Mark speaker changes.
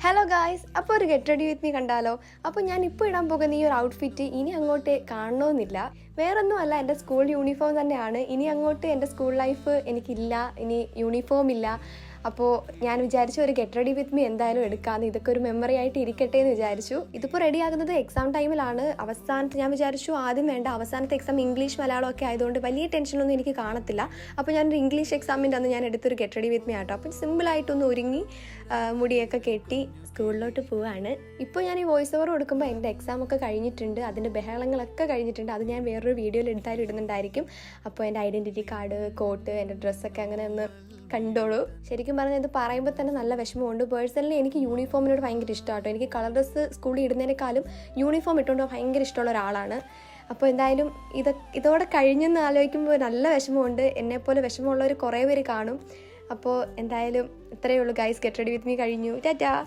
Speaker 1: Hello guys, അപ്പോൾ ഒരു get ready with me കണ്ടാലോ? അപ്പോൾ ഞാൻ ഇപ്പോൾ ഇടാൻ പോകുന്ന ഈ ഒരു ഔട്ട്ഫിറ്റ് ഇനി അങ്ങോട്ട് കാണണമെന്നില്ല. വേറൊന്നുമല്ല, എൻ്റെ സ്കൂൾ യൂണിഫോം തന്നെയാണ്. ഇനി അങ്ങോട്ട് എൻ്റെ സ്കൂൾ ലൈഫ് എനിക്കില്ല, ഇനി യൂണിഫോം ഇല്ല. അപ്പോൾ ഞാൻ വിചാരിച്ചു ഒരു ഗെറ്റ് റെഡി വിത്ത് മീ എന്തായാലും എടുക്കാമെന്ന്, ഇതൊക്കെ ഒരു മെമ്മറി ആയിട്ട് ഇരിക്കട്ടെ എന്ന് വിചാരിച്ചു. ഇതിപ്പോൾ റെഡി ആകുന്നത് എക്സാം ടൈമിലാണ്. അവസാനത്തെ ഞാൻ വിചാരിച്ചു ആദ്യം വേണ്ട, അവസാനത്തെ എക്സാം ഇംഗ്ലീഷ് മലയാളം ഒക്കെ ആയതുകൊണ്ട് വലിയ ടെൻഷനൊന്നും എനിക്ക് കാണത്തില്ല. അപ്പോൾ ഞാനൊരു ഇംഗ്ലീഷ് എക്സാമിൻ്റെ അന്ന് ഞാൻ എടുത്തൊരു ഗെറ്റ് റെഡി വിത്ത് മീ ആട്ടോ. അപ്പം സിമ്പിളായിട്ടൊന്ന് ഒരുങ്ങി മുടിയൊക്കെ കെട്ടി സ്കൂളിലോട്ട് പോവാണ്. ഇപ്പോൾ ഞാൻ ഈ വോയിസ് ഓവർ കൊടുക്കുമ്പോൾ എൻ്റെ എക്സാമൊക്കെ കഴിഞ്ഞിട്ടുണ്ട്, അതിൻ്റെ ബഹളങ്ങളൊക്കെ കഴിഞ്ഞിട്ടുണ്ട്. അത് ഞാൻ വേറൊരു വീഡിയോയിൽ എന്തായാലും ഇടുന്നുണ്ടായിരിക്കും. അപ്പോൾ എൻ്റെ ഐഡൻറ്റിറ്റി കാർഡ്, കോട്ട്, എൻ്റെ ഡ്രസ്സൊക്കെ അങ്ങനെ ഒന്ന് കണ്ടോളൂ. ശരിക്കും പറഞ്ഞാൽ ഇത് പറയുമ്പോൾ തന്നെ നല്ല വിഷമമുണ്ട്. പേഴ്സണലി എനിക്ക് യൂണിഫോമിനോട് ഭയങ്കര ഇഷ്ടമാട്ടോ. എനിക്ക് കളർ ഡ്രസ്സ് സ്കൂളിൽ ഇടുന്നതിനേക്കാളും യൂണിഫോം ഇട്ടുകൊണ്ട് ഭയങ്കര ഇഷ്ടമുള്ള ഒരാളാണ്. അപ്പോൾ എന്തായാലും ഇതോടെ കഴിഞ്ഞെന്ന് ആലോചിക്കുമ്പോൾ നല്ല വിഷമമുണ്ട്. എന്നെപ്പോലെ വിഷമമുള്ളവർ കുറേ പേര് കാണും. അപ്പോൾ എന്തായാലും ഇത്രയേ ഉള്ളൂ guys, get ready with me കഴിഞ്ഞു. ടാറ്റാ.